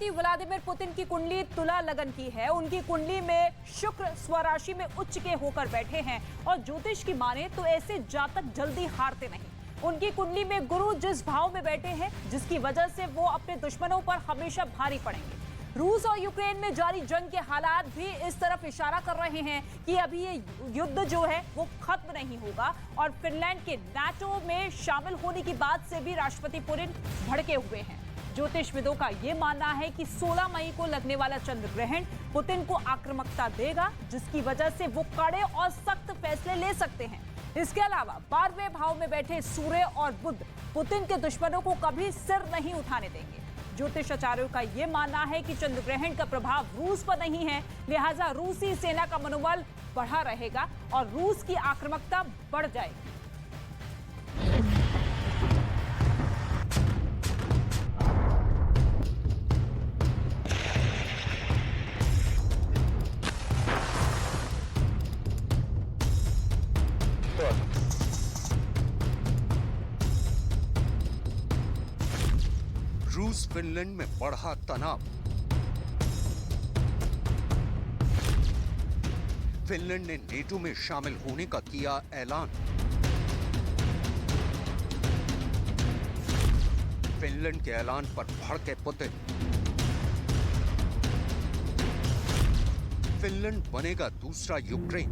राष्ट्रपति Vladimir Putin की कुंडली तुला लगन की है। उनकी कुंडली में शुक्र स्वराशि में उच्च के होकर बैठे हैं और ज्योतिष की माने तो ऐसे जातक जल्दी हारते नहीं। उनकी कुंडली में गुरु जिस भाव में बैठे हैं, जिसकी वजह से वो अपने दुश्मनों पर हमेशा भारी पड़ेंगे। रूस और यूक्रेन में जारी जंग के हालात भी इस तरफ इशारा कर रहे हैं कि अभी ये युद्ध जो है वो खत्म नहीं होगा और फिनलैंड के नाटो में शामिल होने की बात से भी राष्ट्रपति पुतिन भड़के हुए हैं। ज्योतिषविदों का ये मानना है कि 16 मई को लगने वाला चंद्र ग्रहण पुतिन को आक्रामकता देगा, जिसकी वजह से वो कड़े और सख्त फैसले ले सकते हैं। इसके अलावा 12वें भाव में बैठे सूर्य और बुध पुतिन के दुश्मनों को कभी सिर नहीं उठाने देंगे। ज्योतिषाचार्यों का यह मानना है कि चंद्र ग्रहण का प्रभाव रूस पर नहीं है, लिहाजा रूसी सेना का मनोबल बढ़ा रहेगा और रूस की आक्रामकता बढ़ जाएगी। रूस फिनलैंड में बढ़ा तनाव। फिनलैंड ने नेटो में शामिल होने का किया ऐलान। फिनलैंड के ऐलान पर भड़के पुतिन। फिनलैंड बनेगा दूसरा यूक्रेन।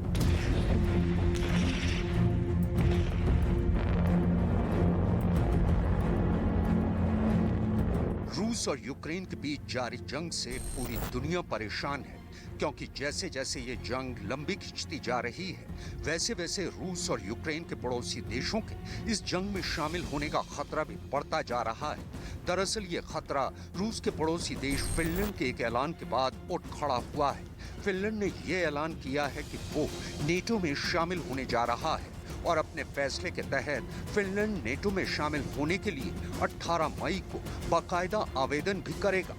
रूस और यूक्रेन के बीच जारी जंग से पूरी दुनिया परेशान है, क्योंकि जैसे जैसे ये जंग लंबी खिंचती जा रही है, वैसे वैसे रूस और यूक्रेन के पड़ोसी देशों के इस जंग में शामिल होने का खतरा भी बढ़ता जा रहा है। दरअसल ये खतरा रूस के पड़ोसी देश फिनलैंड के एक ऐलान के बाद उठ खड़ा हुआ है। फिनलैंड ने ये ऐलान किया है कि वो नेटो में शामिल होने जा रहा है और अपने फैसले के तहत फिनलैंड नेटो में शामिल होने के लिए 18 मई को बाकायदा आवेदन भी करेगा।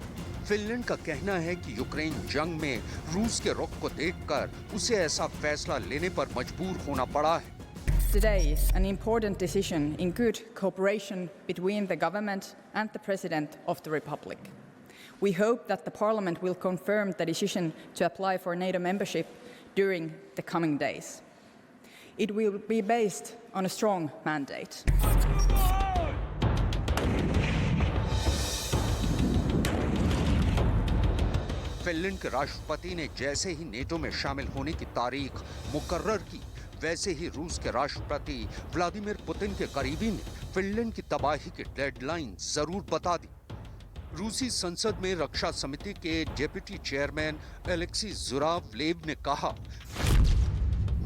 फिनलैंड का कहना है कि यूक्रेन जंग में रूस के रुख को देखकर उसे ऐसा फैसला लेने पर मजबूर होना पड़ा है। Today, an important decision in good cooperation between the government and the President of the Republic. We hope that the Parliament will confirm the decision to apply for NATO membership during the coming days. It will be based on a strong mandate. Finland के राष्ट्रपति ने जैसे ही NATO में शामिल होने की तारीख मुकर्रर की, वैसे ही रूस के राष्ट्रपति व्लादिमीर पुतिन के करीबी ने फिनलैंड की तबाही की डेडलाइन जरूर बता दी। रूसी संसद में रक्षा समिति के डेप्यूटी चेयरमैन एलेक्सी जुरावलेव ने कहा,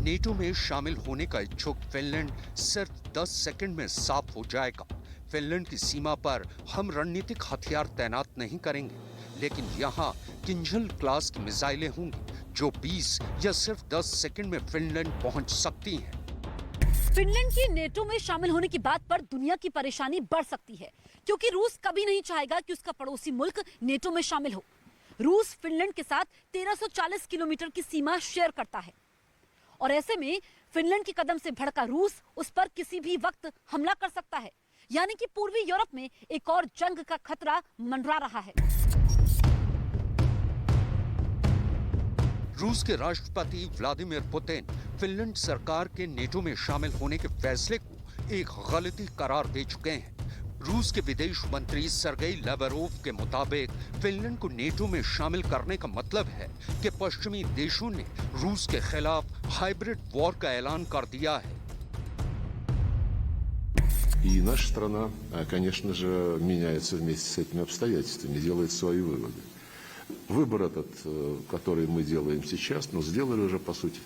नेटो में शामिल होने का इच्छुक फिनलैंड सिर्फ 10 सेकंड में साफ हो जाएगा। फिनलैंड की सीमा पर हम रणनीतिक हथियार तैनात नहीं करेंगे, लेकिन यहाँ किंजल क्लास की मिसाइलें होंगी जो 20 या सिर्फ 10 सेकंड में फिनलैंड पहुंच सकती हैं। फिनलैंड की नेटो में शामिल होने की बात पर दुनिया की परेशानी बढ़ सकती है, क्योंकि रूस कभी नहीं चाहेगा कि उसका पड़ोसी मुल्क नेटो में शामिल हो। रूस फिनलैंड के साथ 1340 किलोमीटर की सीमा शेयर करता है और ऐसे में फिनलैंड के कदम से भड़का रूस उस पर किसी भी वक्त हमला कर सकता है, यानी कि पूर्वी यूरोप में एक और जंग का खतरा मंडरा रहा है। रूस के राष्ट्रपति व्लादिमीर पुतिन फिनलैंड सरकार के नेटो में शामिल होने के फैसले को एक गलती करार दे चुके हैं। रूस के विदेश मंत्री सर्गेई लावरोव के मुताबिक फिनलैंड को नेटो में शामिल करने का मतलब है कि पश्चिमी देशों ने रूस के खिलाफ हाइब्रिड वॉर का ऐलान कर दिया है। И наша страна, конечно же, меняется вместе с этими обстоятельствами, делает свои выводы. Выбор этот, который мы делаем сейчас, но сделали уже, по сути,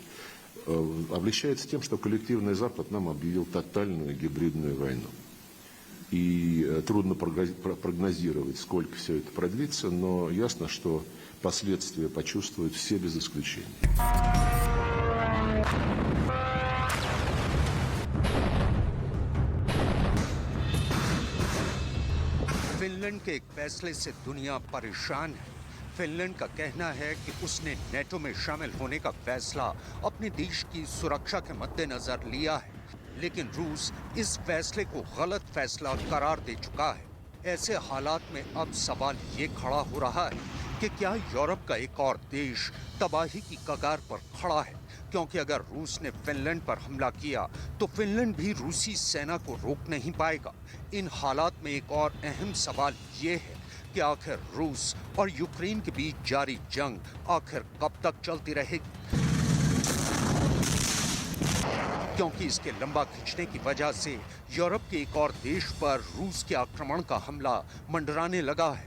облегчается тем, что коллективный Запад нам объявил тотальную гибридную войну. И трудно прогнозировать, сколько все это продлится, но ясно, что последствия почувствуют все без исключения. फिनलैंड के एक फैसले से दुनिया परेशान है। फिनलैंड का कहना है कि उसने नेटो में शामिल होने का फैसला अपने देश की सुरक्षा के मद्देनजर लिया है, लेकिन रूस इस फैसले को गलत फैसला करार दे चुका है। ऐसे हालात में अब सवाल ये खड़ा हो रहा है कि क्या यूरोप का एक और देश तबाही की कगार पर खड़ा है, क्योंकि अगर रूस ने फिनलैंड पर हमला किया तो फिनलैंड भी रूसी सेना को रोक नहीं पाएगा। इन हालात में एक और अहम सवाल ये है कि आखिर रूस और यूक्रेन के बीच जारी जंग आखिर कब तक चलती रहेगी, क्योंकि इसके लंबा खिंचने की वजह से यूरोप के एक और देश पर रूस के आक्रमण का हमला मंडराने लगा है।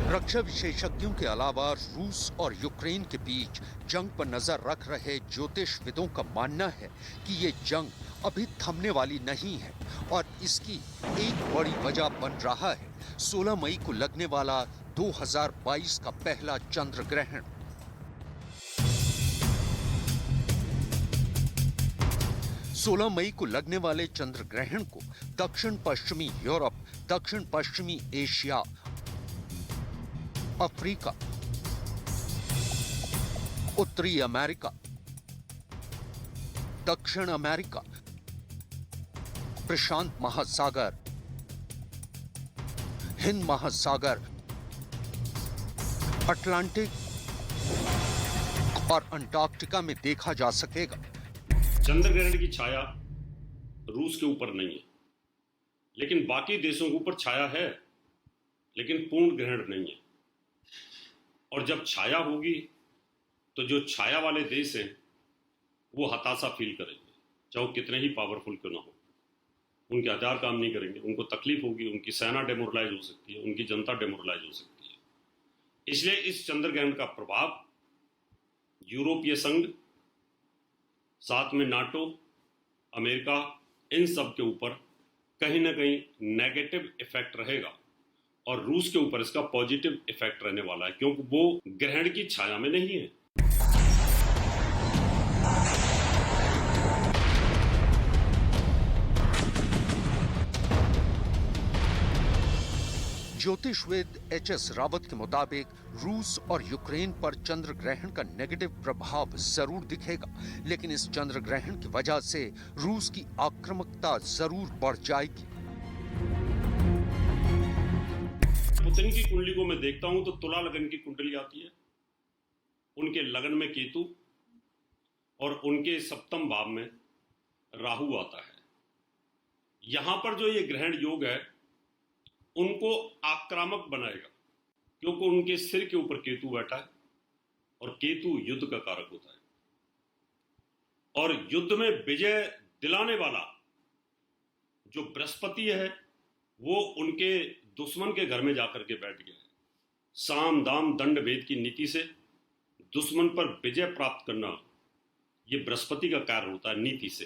रक्षा विशेषज्ञों के अलावा रूस और यूक्रेन के बीच जंग पर नजर रख रहे ज्योतिषविदों का मानना है कि ये जंग अभी थमने वाली नहीं है और इसकी एक बड़ी वजह बन रहा है 16 मई को लगने वाला 2022 का पहला चंद्र ग्रहण। सोलह मई को लगने वाले चंद्र ग्रहण को दक्षिण पश्चिमी यूरोप, दक्षिण पश्चिमी एशिया, अफ्रीका, उत्तरी अमेरिका, दक्षिण अमेरिका, प्रशांत महासागर, हिंद महासागर, अटलांटिक और अंटार्कटिका में देखा जा सकेगा। चंद्र ग्रहण की छाया रूस के ऊपर नहीं है, लेकिन बाकी देशों के ऊपर छाया है, लेकिन पूर्ण ग्रहण नहीं है। और जब छाया होगी तो जो छाया वाले देश हैं वो हताशा फील करेंगे, चाहे वो कितने ही पावरफुल क्यों ना हो। उनके हथियार काम नहीं करेंगे, उनको तकलीफ होगी, उनकी सेना डेमोरलाइज हो सकती है, उनकी जनता डेमोरलाइज हो सकती है। इसलिए इस चंद्र ग्रहण का प्रभाव यूरोपीय संघ, साथ में नाटो, अमेरिका, इन सब के ऊपर कहीं ना कहीं नेगेटिव इफेक्ट रहेगा और रूस के ऊपर इसका पॉजिटिव इफेक्ट रहने वाला है, क्योंकि वो ग्रहण की छाया में नहीं है। ज्योतिषविद एच.एस. रावत के मुताबिक रूस और यूक्रेन पर चंद्र ग्रहण का नेगेटिव प्रभाव जरूर दिखेगा, लेकिन इस चंद्र ग्रहण की वजह से रूस की आक्रामकता जरूर बढ़ जाएगी। पुतिन की कुंडली को मैं देखता हूं तो तुला लगन की कुंडली आती है, उनके लगन में केतु और उनके सप्तम भाव में राहु आता है। यहां पर जो ये ग्रहण योग है उनको आक्रामक बनाएगा, क्योंकि उनके सिर के ऊपर केतु बैठा है और केतु युद्ध का कारक होता है और युद्ध में विजय दिलाने वाला जो बृहस्पति है वो उनके दुश्मन के घर में जाकर के बैठ गया है। साम दाम दंड भेद की नीति से दुश्मन पर विजय प्राप्त करना ये बृहस्पति का कार्य होता है नीति से।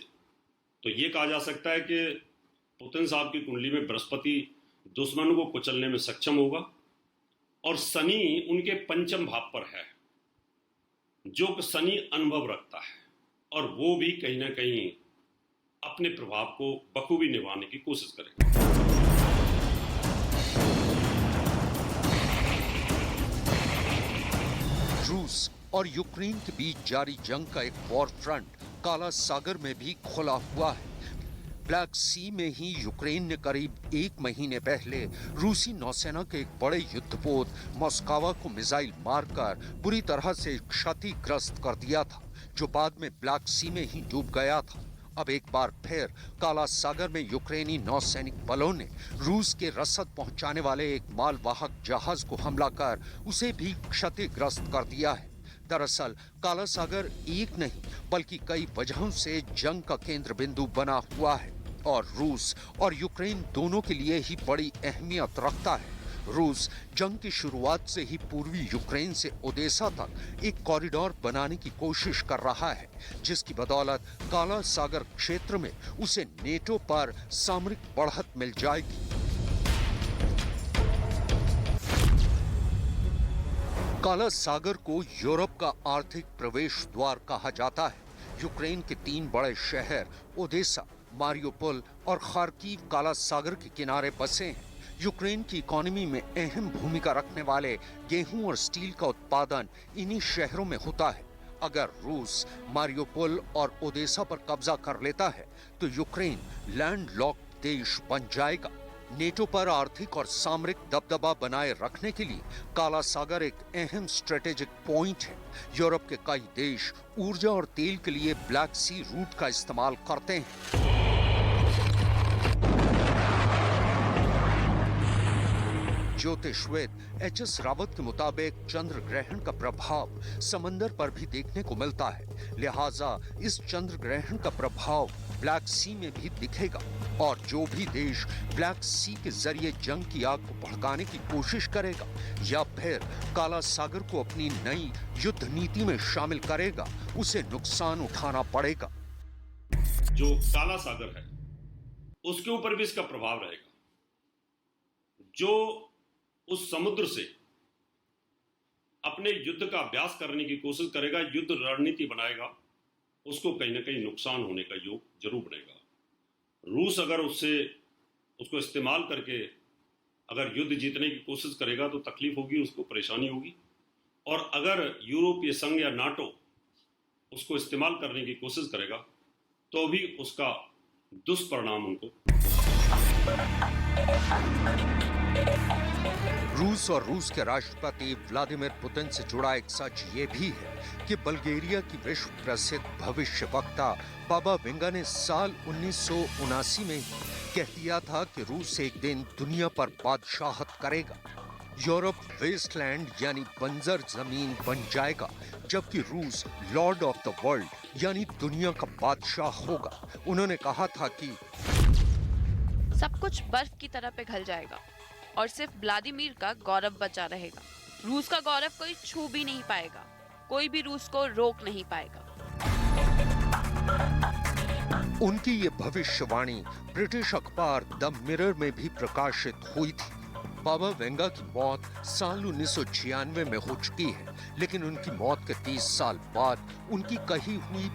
तो ये कहा जा सकता है कि पुतिन साहब की कुंडली में बृहस्पति दुश्मन को कुचलने में सक्षम होगा और शनि उनके पंचम भाव पर है, जो कि शनि अनुभव रखता है और वो भी कहीं ना कहीं अपने प्रभाव को बखूबी निभाने की कोशिश करेगा। रूस और यूक्रेन के बीच जारी जंग का एक वॉर फ्रंट काला सागर में भी खुला हुआ है। ब्लैक सी में ही यूक्रेन ने करीब एक महीने पहले रूसी नौसेना के एक बड़े युद्धपोत मॉस्कोवा को मिसाइल मारकर बुरी तरह से क्षतिग्रस्त कर दिया था, जो बाद में ब्लैक सी में ही डूब गया था। अब एक बार फिर काला सागर में यूक्रेनी नौसैनिक बलों ने रूस के रसद पहुंचाने वाले एक मालवाहक जहाज को हमला कर उसे भी क्षतिग्रस्त कर दिया है। दरअसल काला सागर एक नहीं बल्कि कई वजहों से जंग का केंद्र बिंदु बना हुआ है और रूस और यूक्रेन दोनों के लिए ही बड़ी अहमियत रखता है। रूस जंग की शुरुआत से ही पूर्वी यूक्रेन से ओडेसा तक एक कॉरिडोर बनाने की कोशिश कर रहा है, जिसकी बदौलत काला सागर क्षेत्र में उसे नेटो पर सामरिक बढ़त मिल जाएगी। काला सागर को यूरोप का आर्थिक प्रवेश द्वार कहा जाता है। यूक्रेन के 3 बड़े शहर ओडेसा, मारियोपोल और खार्किव काला सागर के किनारे बसे हैं। यूक्रेन की इकोनॉमी में अहम भूमिका रखने वाले गेहूं और स्टील का उत्पादन इन्हीं शहरों में होता है। अगर रूस मारियोपोल और ओदेसा पर कब्जा कर लेता है तो यूक्रेन लैंडलॉक्ड देश बन जाएगा। नेटो पर आर्थिक और सामरिक दबदबा बनाए रखने के लिए काला सागर एक अहम स्ट्रेटेजिक पॉइंट है। यूरोप के कई देश ऊर्जा और तेल के लिए ब्लैक सी रूट का इस्तेमाल करते हैं। ज्योतिषविद एच.एस. रावत के मुताबिक चंद्र ग्रहण का प्रभाव समंदर पर भी देखने को मिलता है, लिहाजा इस चंद्र ग्रहण का प्रभाव ब्लैक सी में भी दिखेगा और जो भी देश ब्लैक सी के जरिए जंग की आग को भड़काने की कोशिश करेगा या फिर काला सागर को अपनी नई युद्ध नीति में शामिल करेगा, उसे नुकसान उठाना पड़ेगा। जो काला सागर है उसके ऊपर भी इसका प्रभाव रहेगा। जो उस समुद्र से अपने युद्ध का अभ्यास करने की कोशिश करेगा, युद्ध रणनीति बनाएगा, उसको कहीं ना कहीं नुकसान होने का योग जरूर बनेगा। रूस अगर उसको इस्तेमाल करके अगर युद्ध जीतने की कोशिश करेगा तो तकलीफ होगी, उसको परेशानी होगी। और अगर यूरोपीय संघ या नाटो उसको इस्तेमाल करने की कोशिश करेगा तो भी उसका दुष्परिणाम उनको। रूस और रूस के राष्ट्रपति व्लादिमीर पुतिन से जुड़ा एक सच ये भी है कि बल्गेरिया की विश्व प्रसिद्ध भविष्यवक्ता बाबा वेंगा ने साल 1979 में कह दिया था कि रूस एक दिन दुनिया पर बादशाहत करेगा। यूरोप वेस्टलैंड यानी बंजर जमीन बन जाएगा, जबकि रूस लॉर्ड ऑफ द वर्ल्ड यानी दुनिया का बादशाह होगा। उन्होंने कहा था कि सब कुछ बर्फ की तरह पिघल जाएगा और सिर्फ व्लादिमीर का गौरव बचा रहेगा। रूस का गौरव कोई छू भी नहीं पाएगा, कोई भी रूस को रोक नहीं पाएगा। उनकी ये भविष्यवाणी ब्रिटिश अखबार द मिरर में भी प्रकाशित हुई थी। बाबा वेंगा की मौत साल 1996 में हो चुकी है, लेकिन उनकी मौत के 30 साल बाद उनकी कही हुई